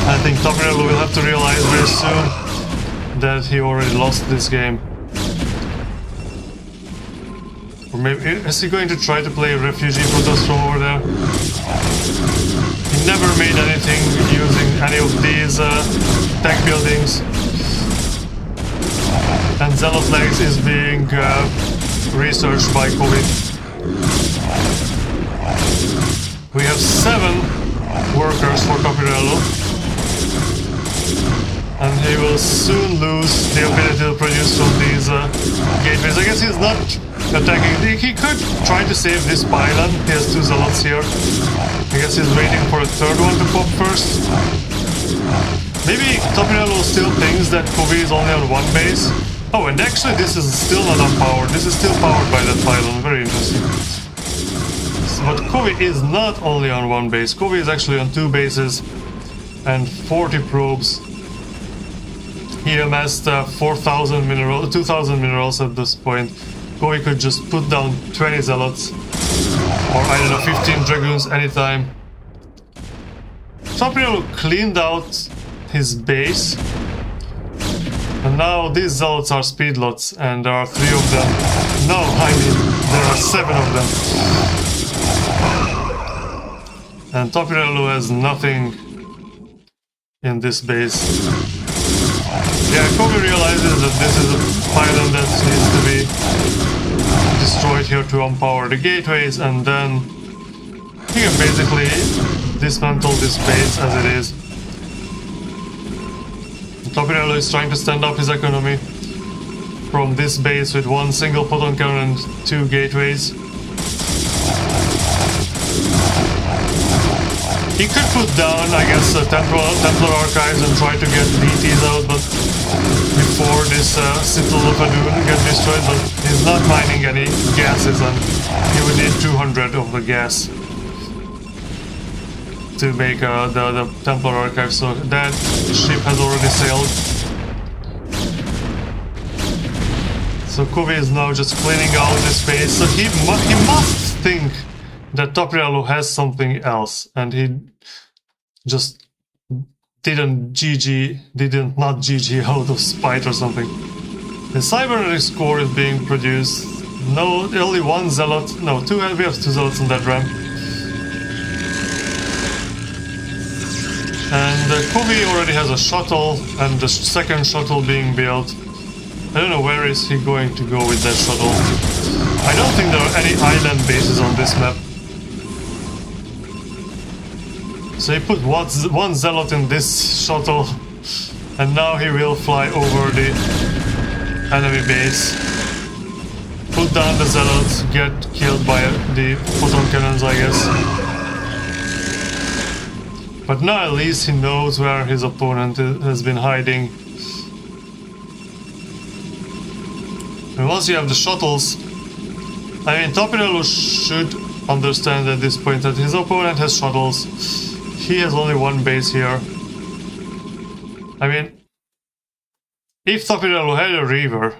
I think Tapirello will have to realize very soon that he already lost this game. Or maybe is he going to try to play refugee Protoss from over there? He never made anything using any of these tech buildings. And Zealot Legs is being researched by Kovi. We have 7 workers for Tapirello. And he will soon lose the ability to produce from these gateways. I guess he's not attacking. He could try to save this pylon. He has 2 zealots here. I guess he's waiting for a 3rd one to pop first. Maybe Tapirello still thinks that Kovi is only on 1 base. Oh, and actually this is still not unpowered. This is still powered by that pylon. Very interesting. But Kovi is not only on 1 base. Kovi is actually on 2 bases and 40 probes. He amassed 4,000 minerals, 2,000 minerals at this point. Kovi could just put down 20 zealots, or I don't know, 15 dragoons anytime. Tapirello cleaned out his base, and now these zealots are speedlots, and there are 3 of them. No, I mean, there are 7 of them. And Tapirello has nothing in this base. Yeah, Kovi realizes that this is a pylon that needs to be destroyed here to unpower the gateways, and then he can basically dismantle this base as it is. Tapirello is trying to stand up his economy from this base with 1 single photon cannon and 2 gateways. He could put down, I guess, Templar archives and try to get DTs out, but before this Citadel of Adun gets destroyed, but he's not mining any gases, and he would need 200 of the gas to make the Templar archive, so that ship has already sailed. So Kovi is now just cleaning out the space, so he must think that Tapirello has something else, and he just didn't not GG out of spite or something. The cybernetic score is being produced. No, only one zealot. No, we have two zealots in that ramp. And Kovi already has a shuttle, and the second shuttle being built. I don't know where is he going to go with that shuttle. I don't think there are any island bases on this map. So he put one zealot in this shuttle, and now he will fly over the enemy base, put down the zealots, get killed by the photon cannons, I guess. But now at least he knows where his opponent has been hiding. And once you have the shuttles, I mean, Tapirello should understand at this point that his opponent has shuttles. He has only one base here. I mean, if Tapirello had a Reaver,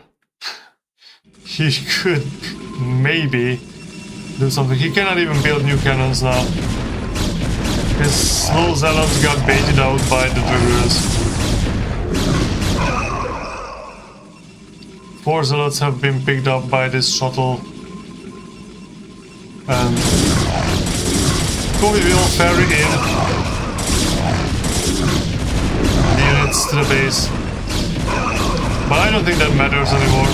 he could maybe do something. He cannot even build new cannons now. His slow zealots got baited out by the Dragoons. 4 zealots have been picked up by this shuttle. And Kovi will ferry in the units to the base. But I don't think that matters anymore.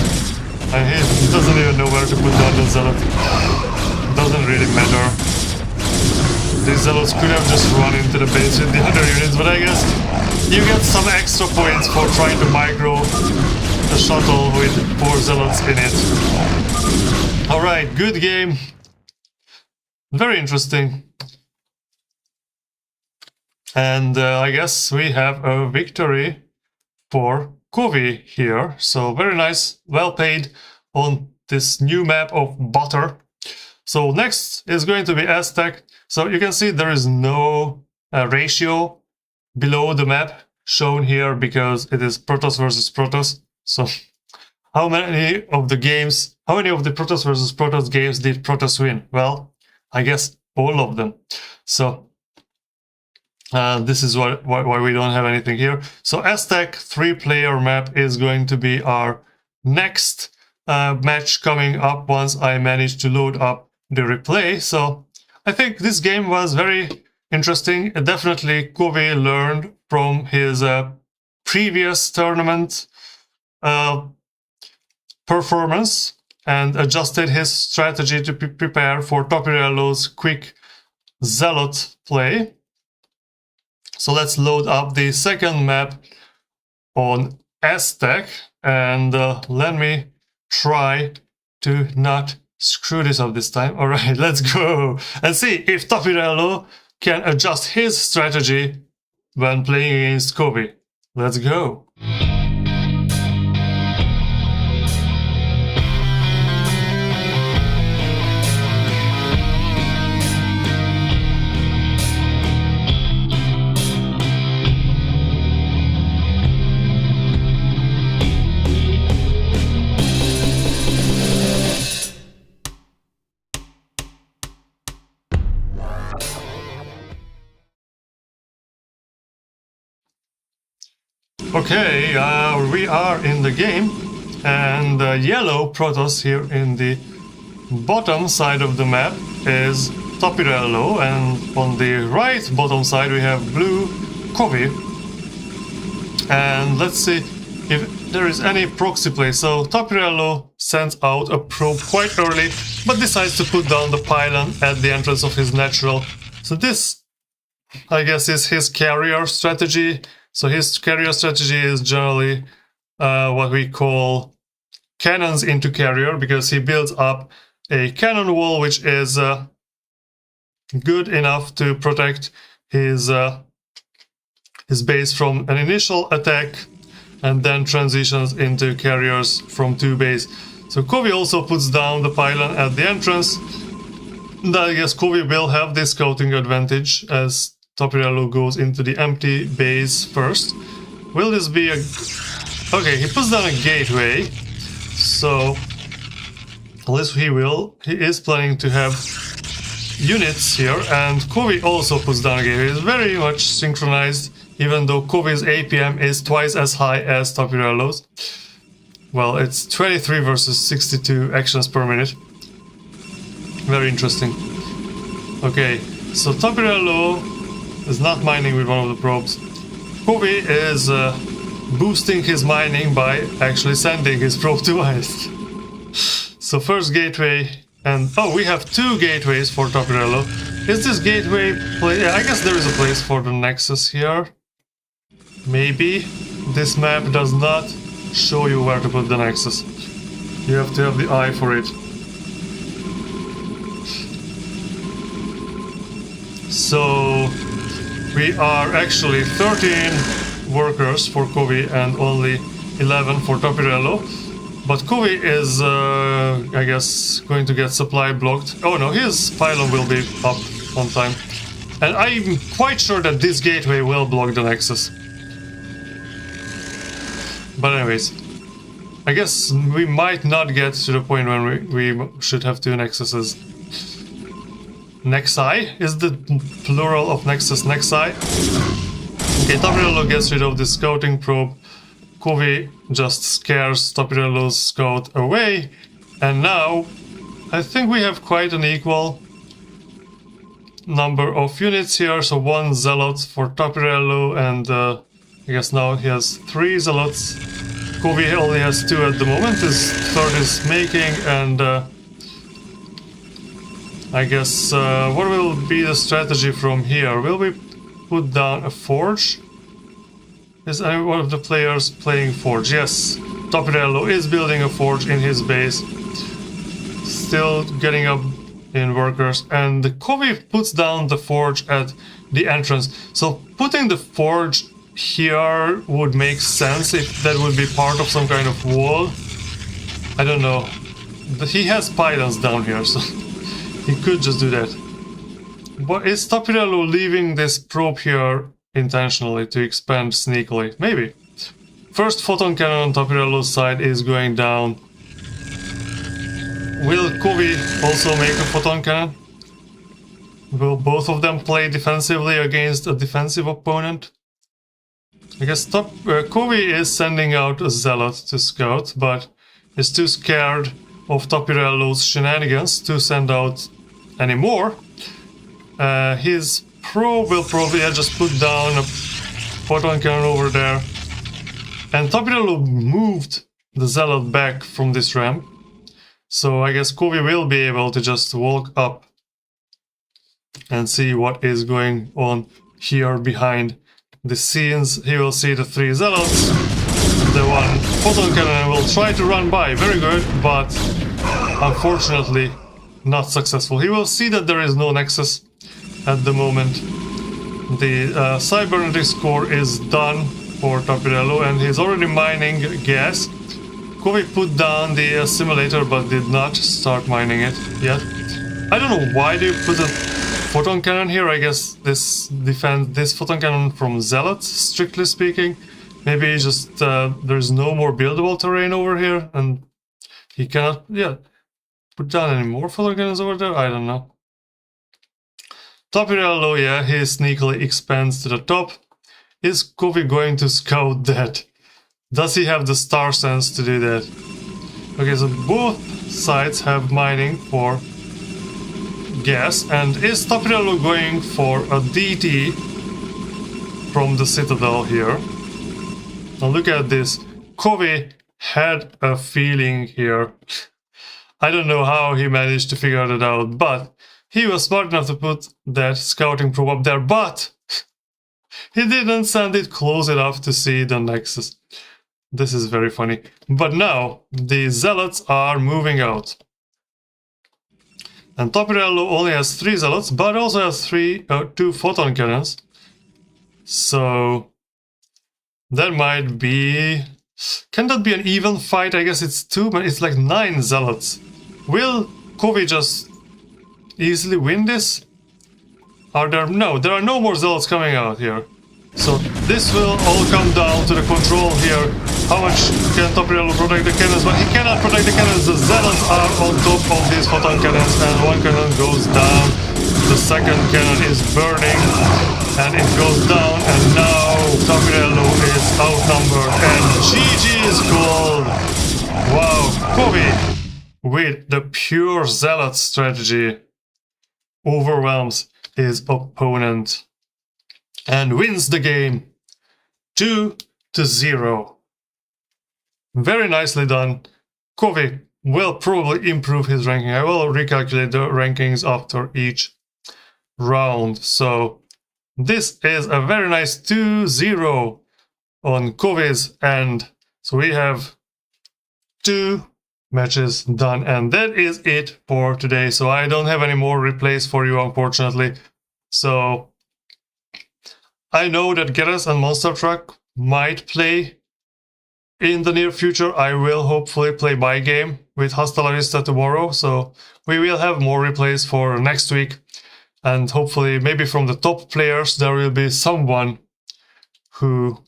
And he doesn't even know where to put down the zealot. It doesn't really matter. These zealots could have just run into the base with the other units, but I guess you get some extra points for trying to micro the shuttle with 4 zealots in it. Alright, good game. Very interesting. And I guess we have a victory for Kovi here. So very nice, well played on this new map of Butter. So next is going to be Aztec. So you can see there is no ratio below the map shown here because it is Protoss versus Protoss. So how many of the Protoss versus Protoss games did Protoss win? Well, I guess all of them. So this is why we don't have anything here. So Aztec 3-player map is going to be our next match coming up once I manage to load up the replay. So I think this game was very interesting. Definitely Kovi learned from his previous tournament performance and adjusted his strategy to prepare for Tapirello's quick zealot play. So let's load up the second map on Aztec, and let me try to not screw this up this time. All right, let's go and see if Tapirello can adjust his strategy when playing against Kovi. Let's go. Okay, we are in the game, and yellow Protoss here in the bottom side of the map is Tapirello, and on the right bottom side we have blue Kovi. And let's see if there is any proxy play. So Tapirello sends out a probe quite early, but decides to put down the pylon at the entrance of his natural. So this, I guess, is his carrier strategy. So his carrier strategy is generally what we call cannons into carrier, because he builds up a cannon wall which is good enough to protect his base from an initial attack and then transitions into carriers from 2 base. So Kovi also puts down the pylon at the entrance. And I guess Kovi will have this scouting advantage as Tapirello goes into the empty base first. Will this be a... Okay, he puts down a gateway. So at least he is planning to have units here, and Kovi also puts down a gateway. It's very much synchronized, even though Kovi's APM is twice as high as Tapirello's. Well, it's 23 versus 62 actions per minute. Very interesting. Okay, so Tapirello is not mining with one of the probes. Kovi is boosting his mining by actually sending his probe to ice. So first gateway, and oh, we have 2 gateways for Tapirello. Is this gateway place? Yeah, I guess there is a place for the Nexus here. Maybe. This map does not show you where to put the Nexus. You have to have the eye for it. So we are actually 13 workers for Kovi and only 11 for Tapirello. But Kovi is, I guess, going to get supply blocked. Oh no, his pylon will be up on time. And I'm quite sure that this gateway will block the Nexus. But anyways, I guess we might not get to the point when we should have 2 Nexuses. Nexi is the plural of Nexus, Nexi. Okay, Tapirello gets rid of the scouting probe. Kovi just scares Tapirello's scout away. And now, I think we have quite an equal number of units here. So 1 Zealot for Tapirello, and I guess now he has 3 Zealots. Kovi only has 2 at the moment. His 3rd is making, and I guess what will be the strategy from here? Will we put down a forge? Is any one of the players playing forge? Yes, Tapirello is building a forge in his base. Still getting up in workers, and Kovi puts down the forge at the entrance. So putting the forge here would make sense if that would be part of some kind of wall. I don't know. But he has pylons down here, so he could just do that. But is Tapirello leaving this probe here intentionally to expand sneakily? Maybe. First photon cannon on Tapirello's side is going down. Will Kovi also make a photon cannon? Will both of them play defensively against a defensive opponent? I guess Kovi is sending out a Zealot to scout, but is too scared of Tapirello's shenanigans to send out any more. His probe will probably just put down a photon cannon over there. And Tapirello moved the Zealot back from this ramp. So I guess Kovi will be able to just walk up and see what is going on here behind the scenes. He will see the 3 Zealots. The 1 photon cannon will try to run by. Very good, but unfortunately not successful. He will see that there is no Nexus at the moment. The cybernetics core is done for Tapirello, and he's already mining gas. Kovi put down the simulator but did not start mining it yet. I don't know why they put a photon cannon here. I guess this defends this photon cannon from Zealots, strictly speaking. Maybe just there's no more buildable terrain over here, and he cannot put down any more photon cannons over there. I don't know. Tapirello, yeah, he sneakily expands to the top. Is Kovi going to scout that? Does he have the star sense to do that? Okay, so both sides have mining for gas, and is Tapirello going for a DT from the Citadel here? Now look at this. Kovi had a feeling here. I don't know how he managed to figure that out, but he was smart enough to put that scouting probe up there, but he didn't send it close enough to see the Nexus. This is very funny. But now the Zealots are moving out. And Tapirello only has 3 zealots, but also has 2 photon cannons. So that might be... Can that be an even fight? I guess it's 2, but it's like 9 zealots. Will Kovi just easily win this? No, there are no more zealots coming out here. So this will all come down to the control here. How much can Tapirello protect the cannons? But he cannot protect the cannons. The zealots are on top of these photon cannons, and one cannon goes down. The second cannon is burning, and it goes down, and now Tapirello is outnumbered, and GG is called. Wow, Kovi, with the pure zealot strategy, overwhelms his opponent and wins the game 2-0. Very nicely done. Kovi will probably improve his ranking. I will recalculate the rankings after each round. So this is a very nice 2-0 on Kovi's end. So we have 2 matches done, and that is it for today. So I don't have any more replays for you, unfortunately. So I know that Darázs and Monster Truck might play in the near future. I will hopefully play my game with Hasta La Vista tomorrow, so we will have more replays for next week, and hopefully maybe from the top players there will be someone who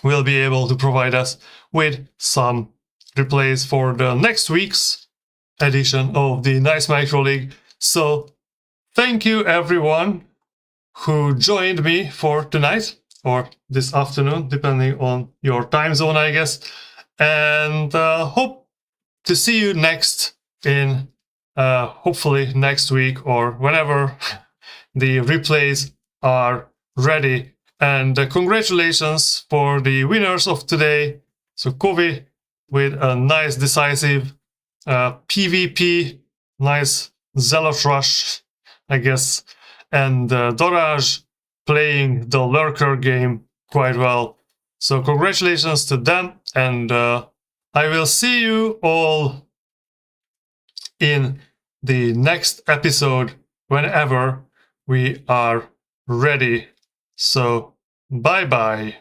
will be able to provide us with some replays for the next week's edition of the Nice Micro League. So thank you everyone who joined me for tonight, or this afternoon, depending on your time zone, I guess. And hope to see you next in, hopefully next week, or whenever the replays are ready. And congratulations for the winners of today. So Kovi with a nice decisive PvP, nice Zealot Rush, I guess. And Darázs playing the Lurker game quite well. So congratulations to them, and I will see you all in the next episode whenever we are ready. So bye bye.